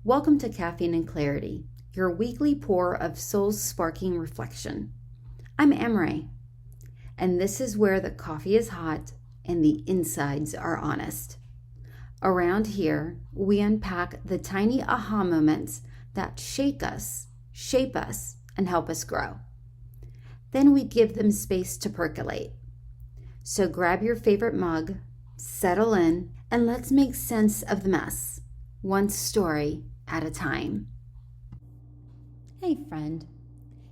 Welcome to Caffeine and Clarity, your weekly pour of soul-sparking reflection. I'm Amray, and this is where the coffee is hot and the insides are honest. Around here, we unpack the tiny aha moments that shake us, shape us, and help us grow. Then we give them space to percolate. So grab your favorite mug, settle in, and let's make sense of the mess, one story at a time. Hey friend,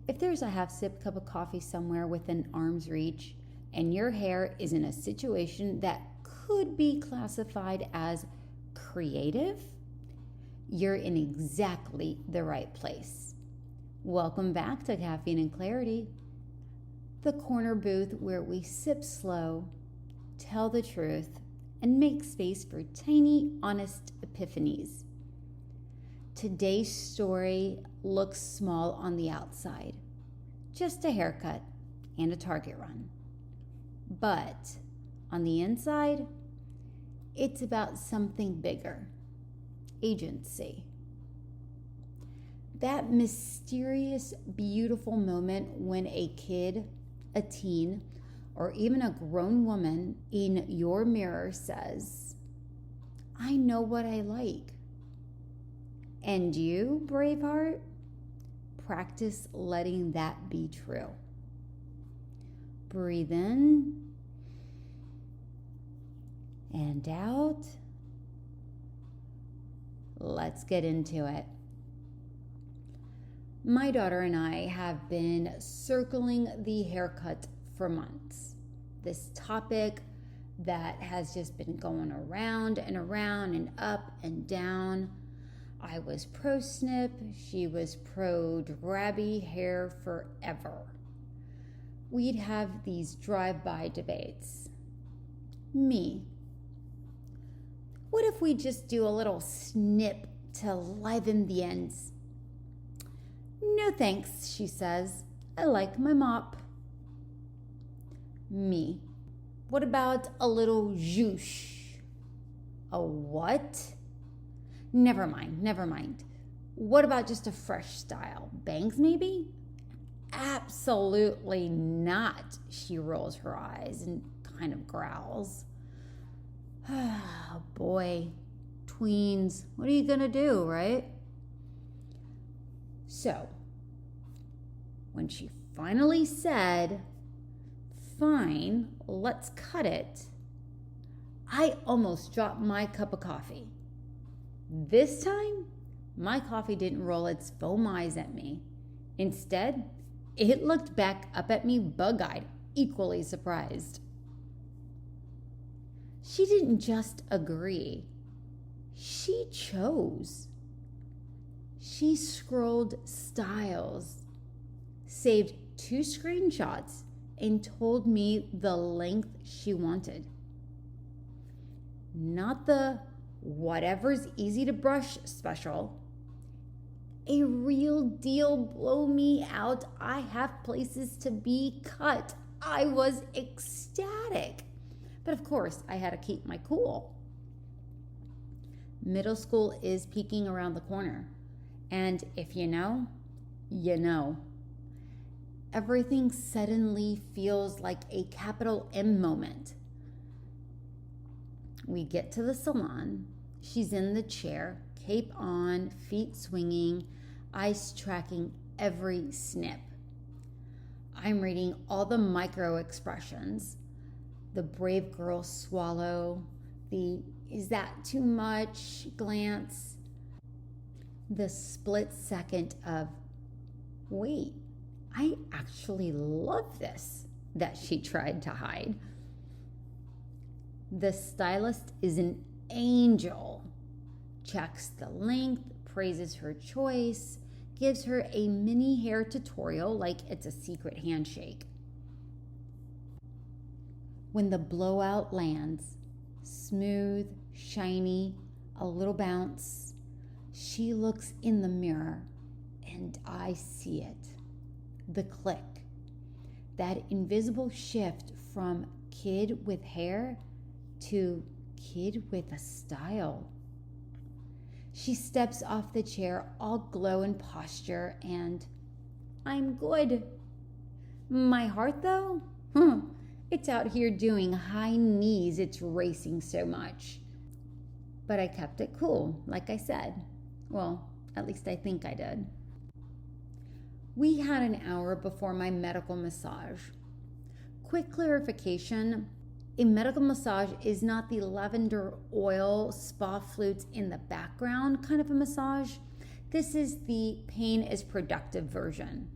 if there's a half-sipped cup of coffee somewhere within arm's reach and your hair is in a situation that could be classified as creative, you're in exactly the right place. Welcome back to Caffeine and Clarity, the corner booth where we sip slow, tell the truth, and make space for tiny, honest epiphanies. Today's story looks small on the outside, just a haircut and a Target run. But on the inside, it's about something bigger, agency. That mysterious, beautiful moment when a kid, a teen, or even a grown woman in your mirror says, I know what I like. And you, Braveheart, practice letting that be true. Breathe in and out. Let's get into it. My daughter and I have been circling the haircut for months. This topic that has just been going around and around and up and down. I was pro snip, she was pro grabby hair forever. We'd have these drive-by debates. Me. What if we just do a little snip to liven the ends? No thanks, she says. I like my mop. Me. What about a little zhoosh? A what? Never mind. What about just a fresh style? Bangs maybe? Absolutely not, she rolls her eyes and kind of growls. Oh boy, tweens, what are you gonna do, right? So, when she finally said, fine, let's cut it, I almost dropped my cup of coffee. This time, my coffee didn't roll its foam eyes at me. Instead, it looked back up at me bug-eyed, equally surprised. She didn't just agree. She chose. She scrolled styles, saved 2 screenshots, and told me the length she wanted. Not the whatever's easy to brush special. A real deal blow me out. I have places to be cut. I was ecstatic. But of course, I had to keep my cool. Middle school is peeking around the corner. And if you know, you know. Everything suddenly feels like a capital M moment. We get to the salon. She's in the chair, cape on, feet swinging, eyes tracking every snip. I'm reading all the micro expressions. The brave girl swallow, the is that too much glance, the split second of, wait, I actually love this, that she tried to hide. The stylist is an angel, checks the length, praises her choice, gives her a mini hair tutorial like it's a secret handshake. When the blowout lands, smooth, shiny, a little bounce, she looks in the mirror and I see it. The click, that invisible shift from kid with hair to kid with a style. She steps off the chair, all glow and posture, and I'm good. My heart, though? It's out here doing high knees. It's racing so much. But I kept it cool, like I said. Well, at least I think I did. We had an hour before my medical massage. Quick clarification, a medical massage is not the lavender oil spa flutes in the background kind of a massage. This is the pain is productive version.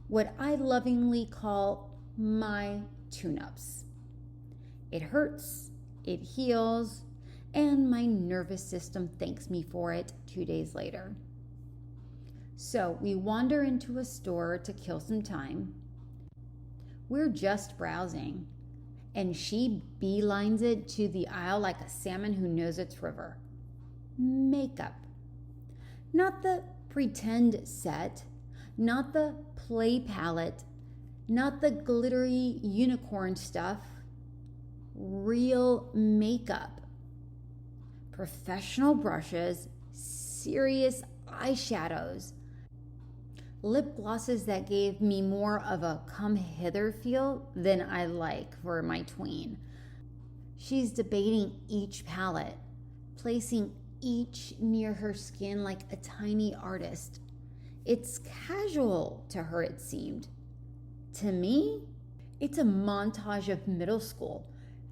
What I lovingly call my tune-ups. It hurts, it heals, and my nervous system thanks me for it 2 days later. So we wander into a store to kill some time. We're just browsing, and she beelines it to the aisle like a salmon who knows its river. Makeup. Not the pretend set, not the play palette, not the glittery unicorn stuff. Real makeup. Professional brushes, serious eyeshadows, lip glosses that gave me more of a come hither feel than I like for my tween. She's debating each palette, placing each near her skin like a tiny artist. It's casual to her, it seemed. To me, it's a montage of middle school,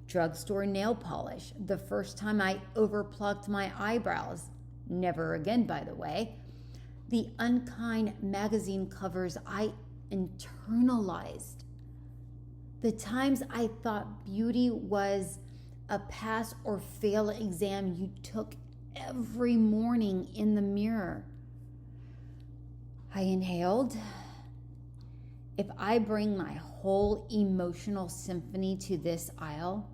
drugstore nail polish, the first time I overplucked my eyebrows. Never again, by the way. The unkind magazine covers I internalized. The times I thought beauty was a pass or fail exam you took every morning in the mirror. I inhaled. If I bring my whole emotional symphony to this aisle,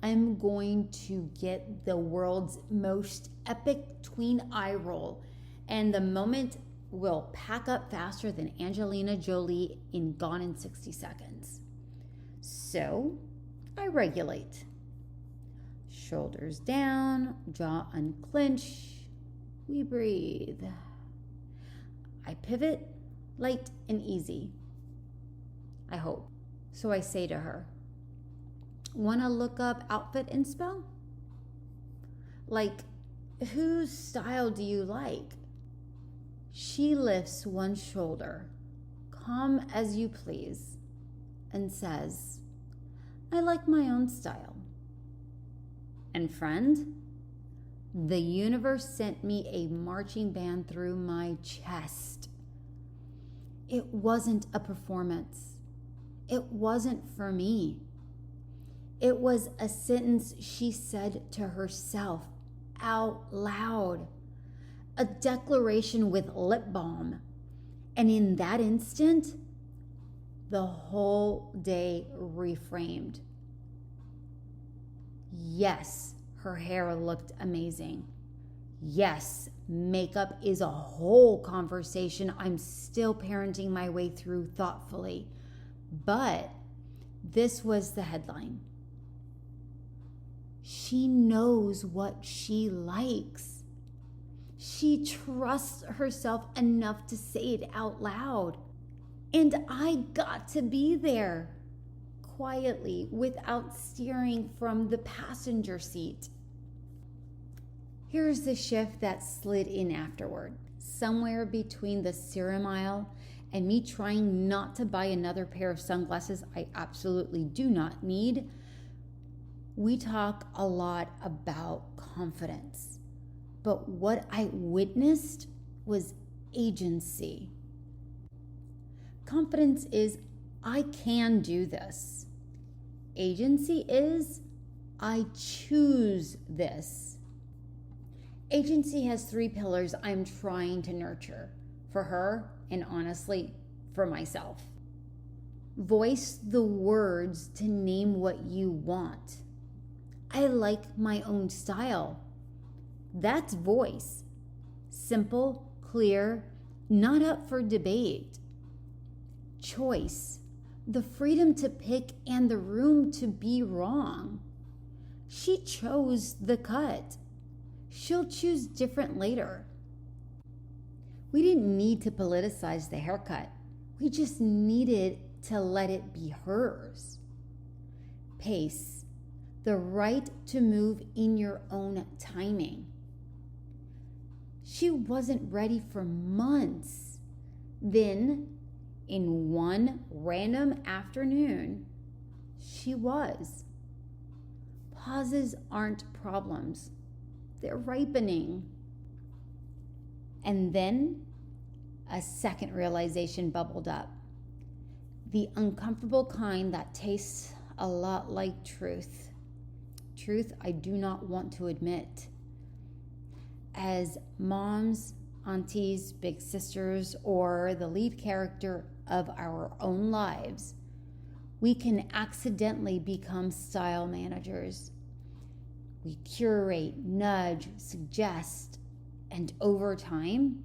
I'm going to get the world's most epic tween eye roll, and the moment will pack up faster than Angelina Jolie in Gone in 60 Seconds. So I regulate. Shoulders down, jaw unclench. We breathe. I pivot, light and easy. I hope. So I say to her, wanna look up outfit inspo? Like, whose style do you like? She lifts one shoulder, calm as you please, and says, I like my own style. And friend, the universe sent me a marching band through my chest. It wasn't a performance. It wasn't for me. It was a sentence she said to herself out loud, a declaration with lip balm. And in that instant, the whole day reframed. Yes, her hair looked amazing. Yes, makeup is a whole conversation I'm still parenting my way through thoughtfully. But this was the headline. She knows what she likes. She trusts herself enough to say it out loud. And I got to be there, quietly, without steering from the passenger seat. Here's the shift that slid in afterward, somewhere between the serum aisle and me trying not to buy another pair of sunglasses I absolutely do not need. We talk a lot about confidence, but what I witnessed was agency. Confidence is, I can do this. Agency is, I choose this. Agency has 3 pillars I'm trying to nurture for her and honestly for myself. Voice the words to name what you want. I like my own style. That's voice. Simple, clear, not up for debate. Choice. The freedom to pick and the room to be wrong. She chose the cut. she'll choose different later. We didn't need to politicize the haircut. We just needed to let it be hers. Pace, the right to move in your own timing. She wasn't ready for months. Then, in one random afternoon, she was. Pauses aren't problems. They're ripening. And then a second realization bubbled up. The uncomfortable kind that tastes a lot like truth. Truth I do not want to admit. As moms, aunties, big sisters, or the lead character of our own lives, we can accidentally become style managers. We curate, nudge, suggest, and over time,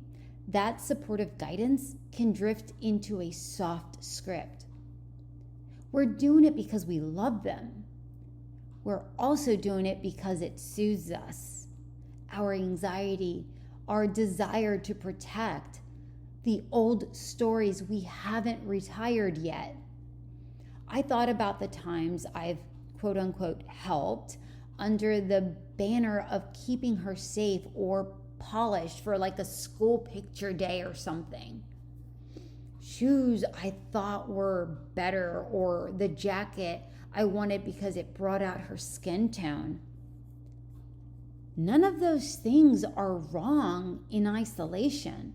that supportive guidance can drift into a soft script. We're doing it because we love them. We're also doing it because it soothes us. Our anxiety, our desire to protect, the old stories we haven't retired yet. I thought about the times I've quote unquote helped under the banner of keeping her safe or polished for like a school picture day or something. Shoes I thought were better, or the jacket I wanted because it brought out her skin tone. None of those things are wrong in isolation,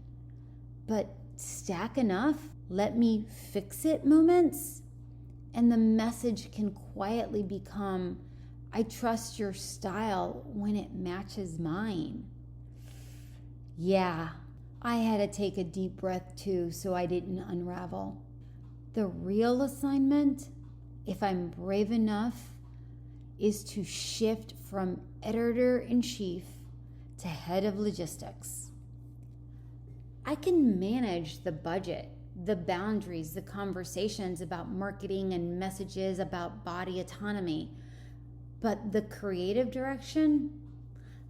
but stack enough let me fix it moments, and the message can quietly become, I trust your style when it matches mine. Yeah, I had to take a deep breath too so I didn't unravel. The real assignment, if I'm brave enough, is to shift from editor-in-chief to head of logistics. I can manage the budget, the boundaries, the conversations about marketing and messages about body autonomy, but the creative direction,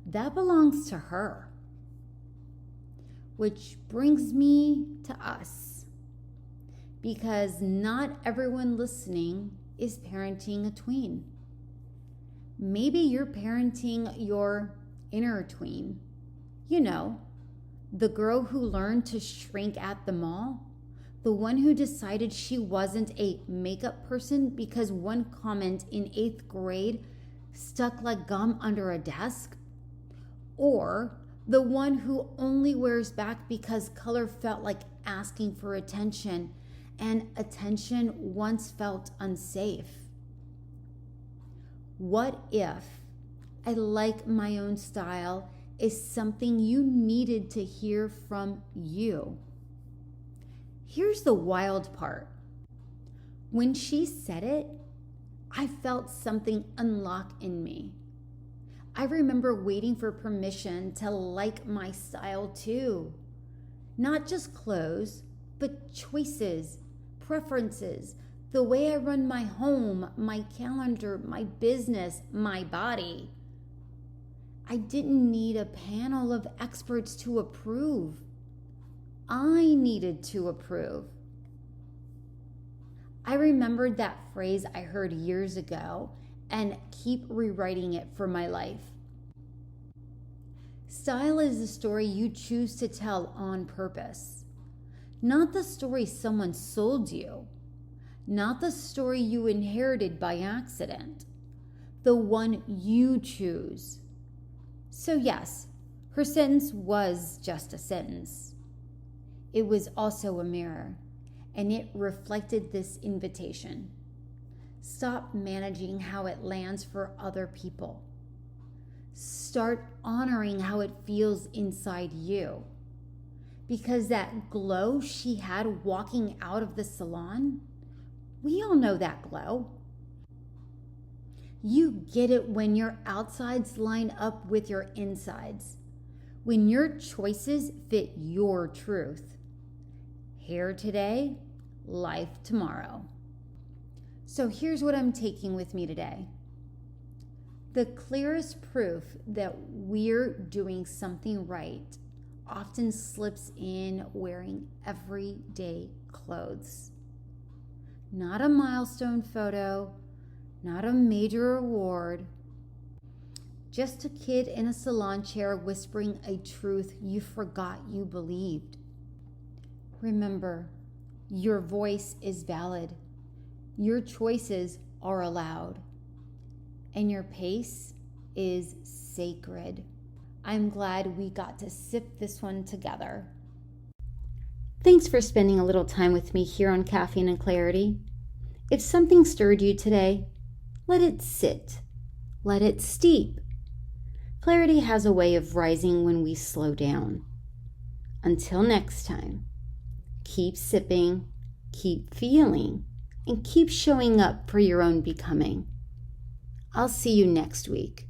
that belongs to her. Which brings me to us, because not everyone listening is parenting a tween. Maybe you're parenting your inner tween. You know, the girl who learned to shrink at the mall, the one who decided she wasn't a makeup person because one comment in 8th grade stuck like gum under a desk, or the one who only wears back because color felt like asking for attention, and attention once felt unsafe. What if I like my own style is something you needed to hear from you? Here's the wild part. When she said it, I felt something unlock in me. I remember waiting for permission to like my style too. Not just clothes, but choices, preferences, the way I run my home, my calendar, my business, my body. I didn't need a panel of experts to approve. I needed to approve. I remembered that phrase I heard years ago and keep rewriting it for my life. Style is the story you choose to tell on purpose, not the story someone sold you, not the story you inherited by accident, the one you choose. So yes, her sentence was just a sentence. It was also a mirror, and it reflected this invitation. Stop managing how it lands for other people. Start honoring how it feels inside you. Because that glow she had walking out of the salon, we all know that glow. You get it when your outsides line up with your insides, when your choices fit your truth. Hair today, life tomorrow. So here's what I'm taking with me today. The clearest proof that we're doing something right often slips in wearing everyday clothes. Not a milestone photo, not a major award, just a kid in a salon chair whispering a truth you forgot you believed. Remember, your voice is valid, your choices are allowed, and your pace is sacred. I'm glad we got to sip this one together. Thanks for spending a little time with me here on Caffeine and Clarity. If something stirred you today, let it sit. Let it steep. Clarity has a way of rising when we slow down. Until next time, keep sipping, keep feeling, and keep showing up for your own becoming. I'll see you next week.